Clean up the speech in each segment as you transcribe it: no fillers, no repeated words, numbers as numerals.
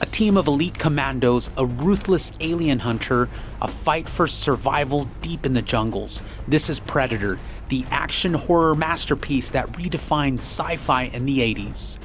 A team of elite commandos, a ruthless alien hunter, a fight for survival deep in the jungles. This is Predator, the action horror masterpiece that redefined sci-fi in the 80s.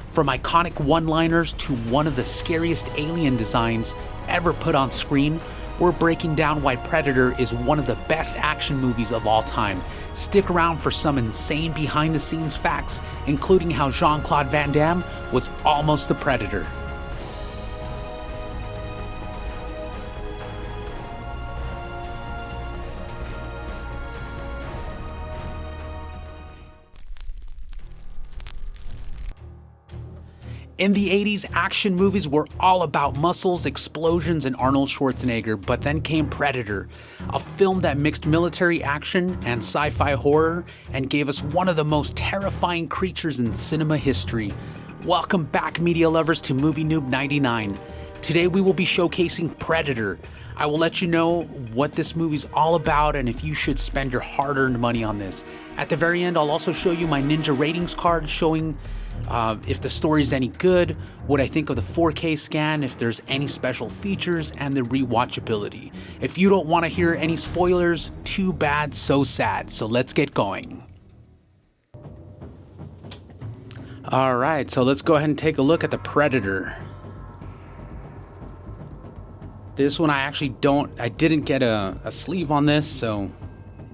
From iconic one-liners to one of the scariest alien designs ever put on screen, we're breaking down why Predator is one of the best action movies of all time. Stick around for some insane behind-the-scenes facts, including how Jean-Claude Van Damme was almost the Predator. In the 80s, action movies were all about muscles, explosions, and Arnold Schwarzenegger, but then came Predator, a film that mixed military action and sci-fi horror and gave us one of the most terrifying creatures in cinema history. Welcome back, media lovers, to Movie Noob 99. Today we will be showcasing Predator. I will let you know what this movie's all about and if you should spend your hard-earned money on this. At the very end, I'll also show you my Ninja ratings card showing if the story's any good, what I think of the 4K scan, if there's any special features, and the rewatchability. If you don't want to hear any spoilers, too bad, so sad. So let's get going. Alright, so let's go ahead and take a look at the Predator. This one I didn't get a sleeve on this, so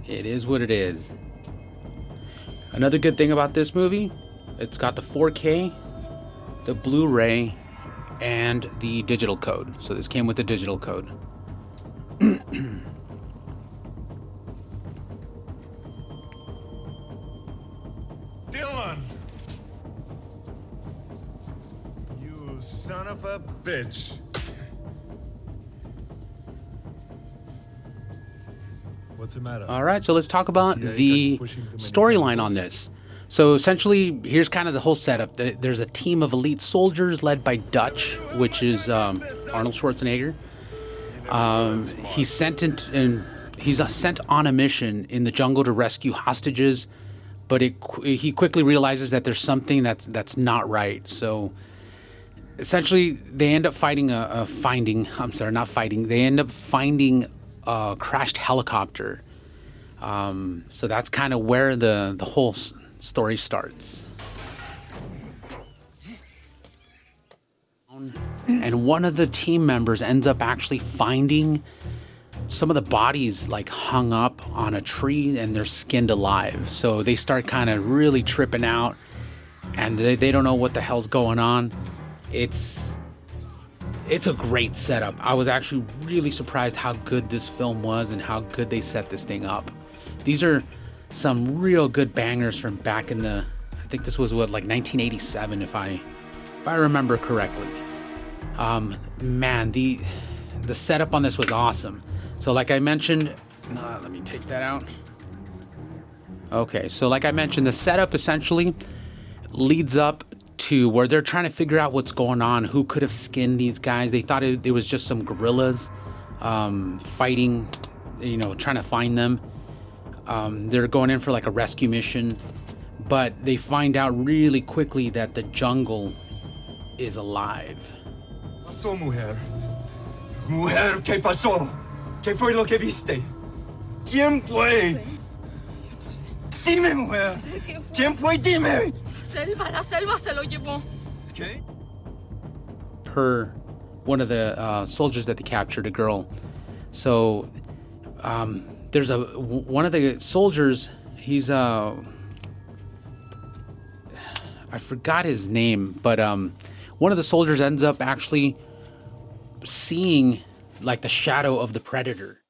it is what it is. Another good thing about this movie, it's got the 4K, the Blu-ray, and the digital code. So this came with the digital code. Dylan! You son of a bitch. What's the matter? All right, so let's talk about the storyline on this. So essentially, here's kind of the whole setup. There's a team of elite soldiers led by Dutch, which is Arnold Schwarzenegger. He's sent on a mission in the jungle to rescue hostages, but he quickly realizes that there's something that's not right. So essentially, they end up finding a crashed helicopter. So that's kind of where the whole story starts. And one of the team members ends up actually finding some of the bodies like hung up on a tree and they're skinned alive. So they start kind of really tripping out and they don't know what the hell's going on. It's a great setup. I was actually really surprised how good this film was and how good they set this thing up. These are some real good bangers from back in I think this was like 1987 if I remember correctly. Man, the setup on this was awesome. So like I mentioned, let me take that out. Okay, so like I mentioned, the setup essentially leads up to where they're trying to figure out what's going on, who could have skinned these guys. They thought it was just some guerrillas fighting, trying to find them. They're going in for like a rescue mission, but they find out really quickly that the jungle is alive. Pasó, mujer. Mujer, ¿qué pasó? ¿Qué fue lo que viste? ¿Quién fue? Dime, mujer. ¿Quién fue? Dime. La selva se lo llevó. Okay. Per one of the soldiers that they captured, a girl. So there's one of the soldiers, he's I forgot his name, but one of the soldiers ends up actually seeing like the shadow of the Predator.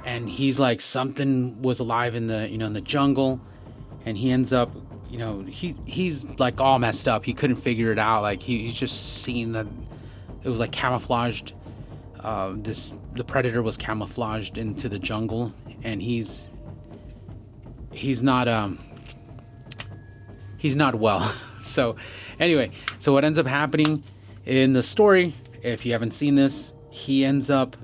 And he's like, something was alive in the jungle, and he ends up, he's like all messed up. He couldn't figure it out. Like he's just seen that it was like camouflaged. The Predator was camouflaged into the jungle, and he's not he's not well. So anyway, so what ends up happening in the story, if you haven't seen this, he ends up,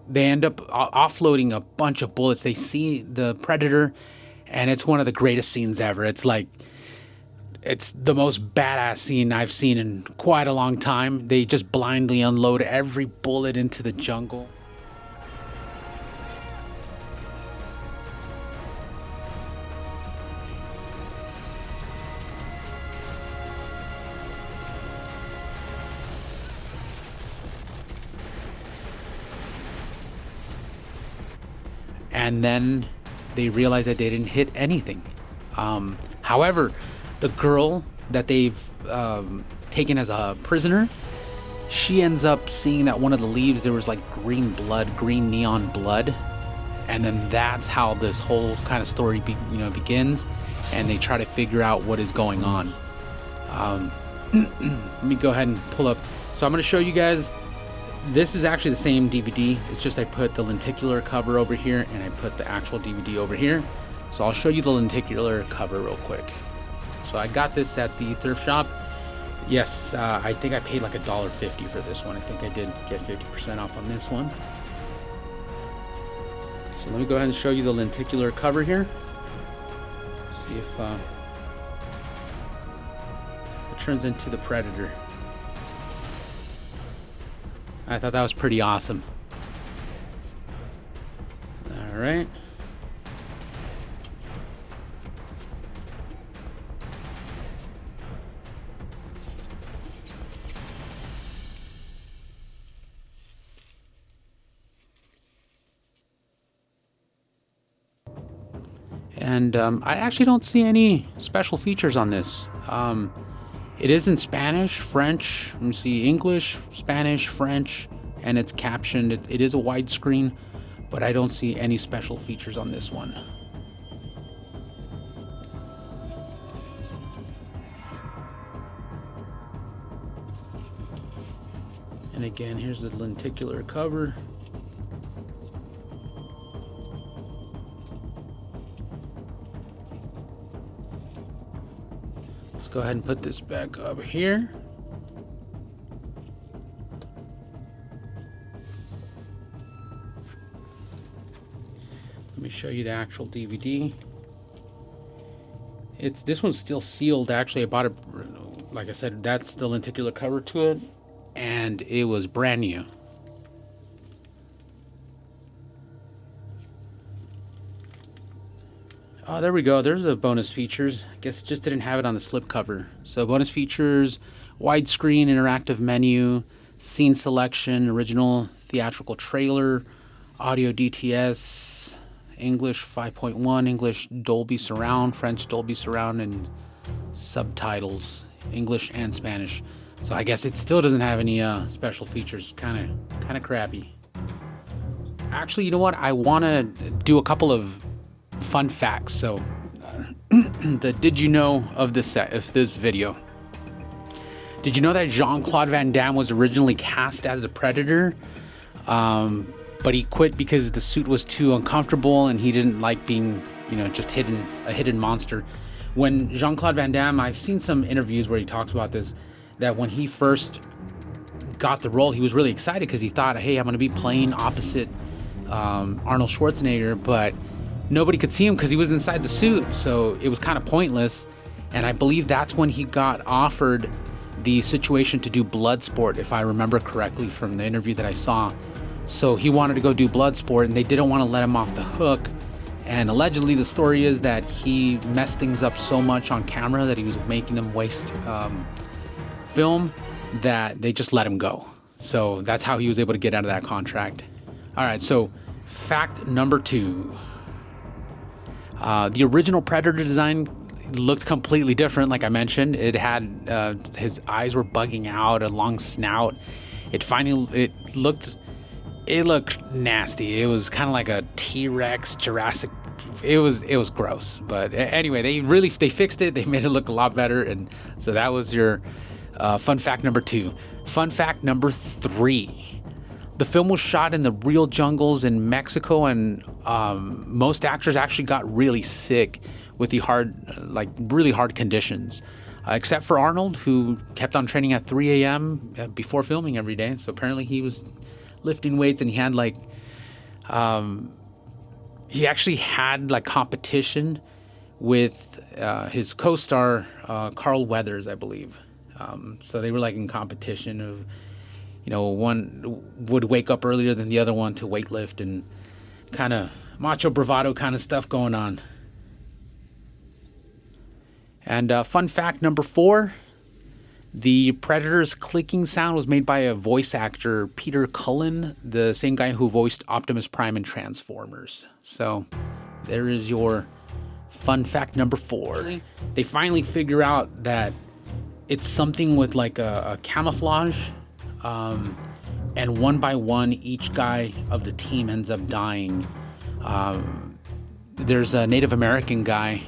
they end up offloading a bunch of bullets. They see the Predator, and it's one of the greatest scenes ever. It's like, it's the most badass scene I've seen in quite a long time. They just blindly unload every bullet into the jungle. And then they realize that they didn't hit anything. However, the girl that they've taken as a prisoner, she ends up seeing that one of the leaves, there was like green blood, green neon blood. And then that's how this whole kind of story begins. And they try to figure out what is going on. Let me go ahead and pull up. So I'm going to show you guys. This is actually the same DVD. It's just I put the lenticular cover over here and I put the actual DVD over here. So I'll show you the lenticular cover real quick. So I got this at the thrift shop. Yes, I think I paid like $1.50 for this one. I think I did get 50% off on this one. So let me go ahead and show you the lenticular cover here. See if it turns into the Predator. I thought that was pretty awesome. All right. And I actually don't see any special features on this. It is in Spanish, French, let me see, English, Spanish, French, and it's captioned. It is a widescreen, but I don't see any special features on this one. And again, here's the lenticular cover. Let's go ahead and put this back up here. Let me show you the actual DVD. This one's still sealed. Actually, I bought it, like I said, that's the lenticular cover to it, and it was brand new. Oh, there we go. There's the bonus features. I guess it just didn't have it on the slipcover. So bonus features, widescreen interactive menu, scene selection, original theatrical trailer, audio DTS, English 5.1, English Dolby Surround, French Dolby Surround, and subtitles, English and Spanish. So I guess it still doesn't have any special features. Kind of crappy. Actually, you know what? I want to do a couple of fun facts. So the did you know of this video. Did you know that Jean-Claude Van Damme was originally cast as the Predator, but he quit because the suit was too uncomfortable and he didn't like being, just a hidden monster. When Jean-Claude Van Damme, I've seen some interviews where he talks about this, that when he first got the role, he was really excited because he thought, hey, I'm going to be playing opposite Arnold Schwarzenegger, but nobody could see him because he was inside the suit, so it was kind of pointless. And I believe that's when he got offered the situation to do Bloodsport, if I remember correctly from the interview that I saw. So he wanted to go do Bloodsport, and they didn't want to let him off the hook. And allegedly, the story is that he messed things up so much on camera that he was making them waste film, that they just let him go. So that's how he was able to get out of that contract. All right, so fact number 2. The original Predator design looked completely different. Like I mentioned, it had his eyes were bugging out, a long snout. It looked nasty. It was kind of like a T-Rex, Jurassic. It was gross. But anyway, they fixed it. They made it look a lot better, and so that was your fun fact number 2. Fun fact number 3. The film was shot in the real jungles in Mexico, and most actors actually got really sick with the really hard conditions, except for Arnold, who kept on training at 3 a.m. Before filming every day. So apparently he was lifting weights, and he had he actually had like competition with his co-star Carl Weathers, I believe. So they were like in competition of, one would wake up earlier than the other one to weightlift, and kind of macho bravado kind of stuff going on. And fun fact number 4, the Predator's clicking sound was made by a voice actor, Peter Cullen, the same guy who voiced Optimus Prime in Transformers. So there is your fun fact number 4. They finally figure out that it's something with like a camouflage, and one by one, each guy of the team ends up dying. There's a Native American guy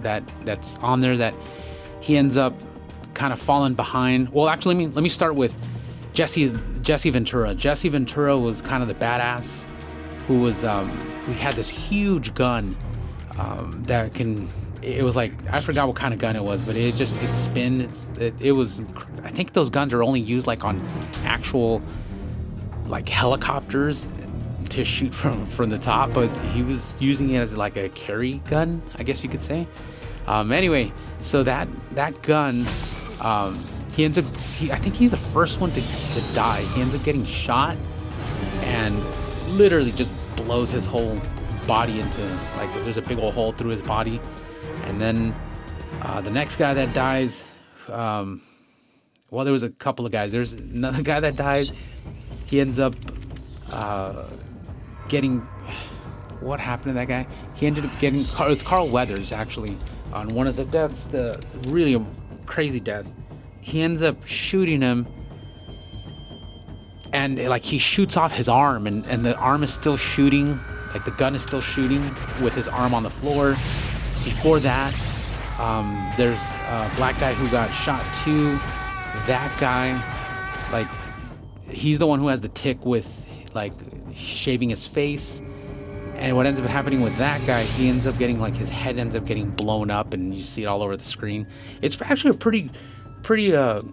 that's on there that he ends up kind of falling behind. Well, actually, let me start with Jesse Ventura. Jesse Ventura was kind of the badass who was we had this huge gun that can. It was like, I forgot what kind of gun it was, but it spin. It was. I think those guns are only used like on actual like helicopters to shoot from the top, but he was using it as like a carry gun, I guess you could say. Anyway, so that gun, he ends up. I think he's the first one to die. He ends up getting shot, and literally just blows his whole body into, like, there's a big old hole through his body. And then the next guy that dies, well, there was a couple of guys. There's another guy that dies. He ends up getting, what happened to that guy? He ended up getting, it's Carl Weathers, actually, on one of the deaths, the really crazy death. He ends up shooting him, and like he shoots off his arm, and the arm is still shooting, like the gun is still shooting with his arm on the floor. Before that, there's a black guy who got shot too. That guy, like, he's the one who has the tick with, like, shaving his face. And what ends up happening with that guy, he ends up getting, like, his head ends up getting blown up, and you see it all over the screen. It's actually a pretty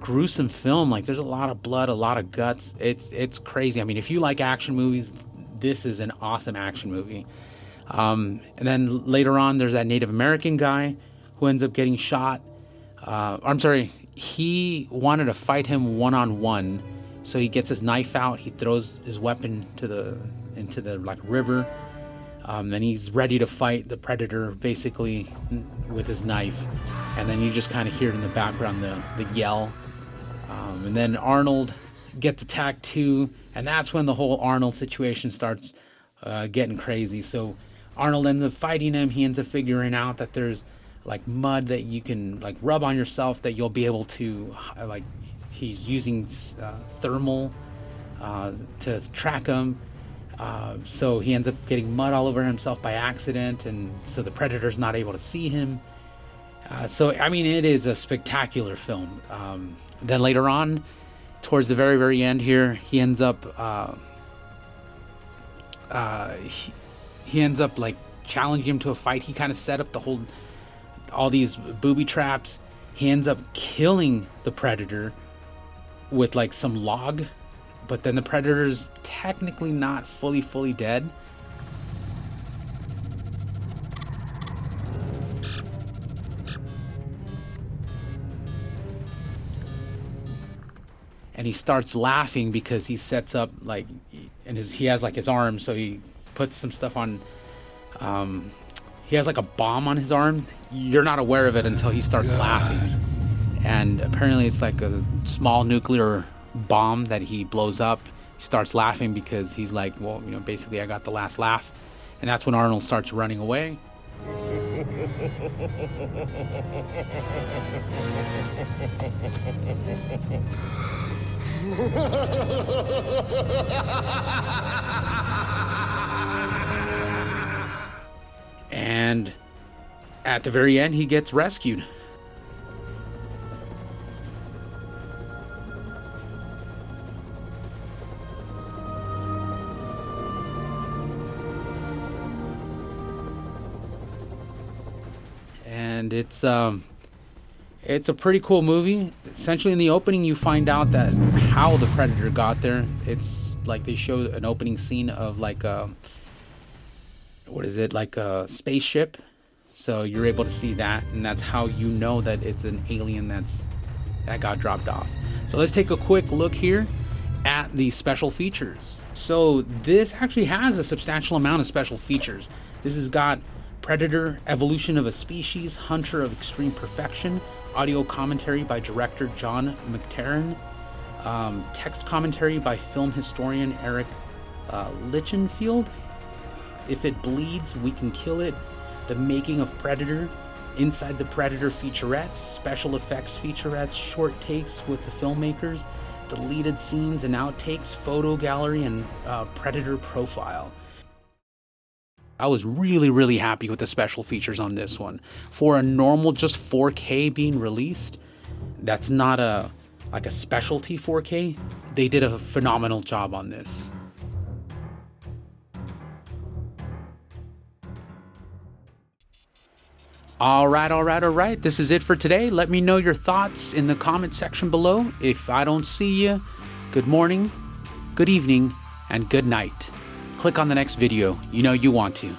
gruesome film. Like, there's a lot of blood, a lot of guts. It's crazy. I mean, if you like action movies, this is an awesome action movie. And then later on, there's that Native American guy who ends up getting shot. I'm sorry, he wanted to fight him one-on-one, so he gets his knife out. He throws his weapon into the like river. Then he's ready to fight the Predator, basically with his knife. And then you just kind of hear it in the background, the yell. And then Arnold gets attacked too, and that's when the whole Arnold situation starts getting crazy. So Arnold ends up fighting him. He ends up figuring out that there's like mud that you can like rub on yourself that you'll be able to like. He's using thermal to track him. So he ends up getting mud all over himself by accident, and so the Predator's not able to see him. So I mean, it is a spectacular film. Then later on, towards the very, very end here, he ends up he ends up like challenging him to a fight. He kind of set up all these booby traps. He ends up killing the Predator with like some log, but then the Predator's technically not fully dead. And he starts laughing because he sets up like, and he has like his arm, so he puts some stuff on. He has like a bomb on his arm. You're not aware of it until he starts laughing. And apparently it's like a small nuclear bomb that he blows up. He starts laughing because he's like, well, basically I got the last laugh. And that's when Arnold starts running away. And at the very end, he gets rescued. and it's a pretty cool movie. Essentially, in the opening, you find out that how the Predator got there. It's like they show an opening scene of like a spaceship. So you're able to see that, and that's how you know that it's an alien that got dropped off. So let's take a quick look here at the special features. So this actually has a substantial amount of special features. This has got Predator, Evolution of a Species, Hunter of Extreme Perfection, audio commentary by director John McTiernan, text commentary by film historian Eric Lichenfield, If It Bleeds, We Can Kill It, The Making of Predator, Inside the Predator featurettes, special effects featurettes, short takes with the filmmakers, deleted scenes and outtakes, photo gallery, and Predator profile. I was really happy with the special features on this one. For a normal just 4K being released, that's not a specialty 4K. They did a phenomenal job on this. All right. This is it for today. Let me know your thoughts in the comment section below. If I don't see you, good morning, good evening, and good night. Click on the next video. You know you want to.